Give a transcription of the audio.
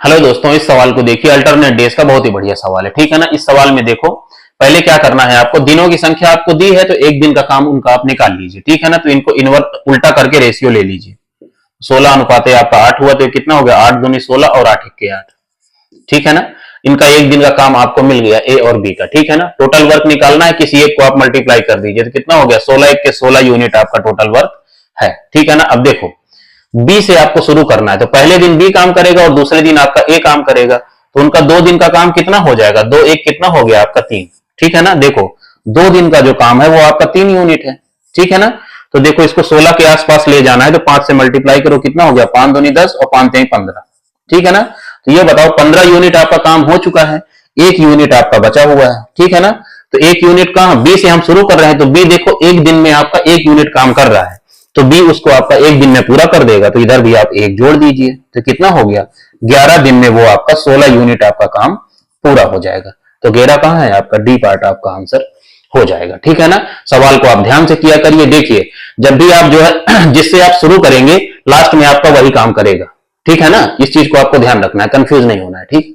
Hello दोस्तों, इस सवाल को देखिए। अल्टरनेट डेज का बहुत ही बढ़िया सवाल है, ठीक है ना। इस सवाल में देखो, पहले क्या करना है आपको, दिनों की संख्या आपको दी है तो एक दिन का काम उनका आप निकाल लीजिए, ठीक है ना। तो इनको इन्वर्ट उल्टा करके रेशियो ले लीजिए। 16 अनुपात आपका 8 हुआ तो कितना हो गया, 8 दूनी 16 और 8 इक्के 8, ठीक है ना। इनका एक दिन का काम आपको मिल गया ए और बी का, ठीक है ना। टोटल वर्क निकालना है, किसी एक को आप मल्टीप्लाई कर दीजिए तो कितना हो गया, 16 इक्के 16 यूनिट आपका टोटल वर्क है, ठीक है ना। अब देखो, बी से आपको शुरू करना है तो पहले दिन बी काम करेगा और दूसरे दिन आपका ए काम करेगा, तो उनका 2 दिन का काम कितना हो जाएगा, 2 एक कितना हो गया आपका 3, ठीक है ना। देखो 2 दिन का जो काम है वो आपका 3 यूनिट है, ठीक है ना। तो देखो इसको 16 के आसपास ले जाना है तो 5 से मल्टीप्लाई करो, कितना हो गया, 5 दूनी 10 और 5 3 15, ठीक है ना। तो ये बताओ 15 यूनिट आपका काम हो चुका है, एक यूनिट आपका बचा हुआ है, ठीक है ना। तो एक यूनिट कहां, बी से हम शुरू कर रहे हैं तो बी देखो एक दिन में आपका एक यूनिट काम कर रहा है, तो बी उसको आपका एक दिन में पूरा कर देगा, तो इधर भी आप एक जोड़ दीजिए तो कितना हो गया, 11 दिन में वो आपका 16 यूनिट आपका काम पूरा हो जाएगा। तो 11 कहां है आपका, डी पार्ट आपका आंसर हो जाएगा, ठीक है ना। सवाल को आप ध्यान से किया करिए। देखिए जब भी आप जो है जिससे आप शुरू करेंगे लास्ट में आपका वही काम करेगा, ठीक है ना। इस चीज को आपको ध्यान रखना है, कंफ्यूज नहीं होना है, ठीक।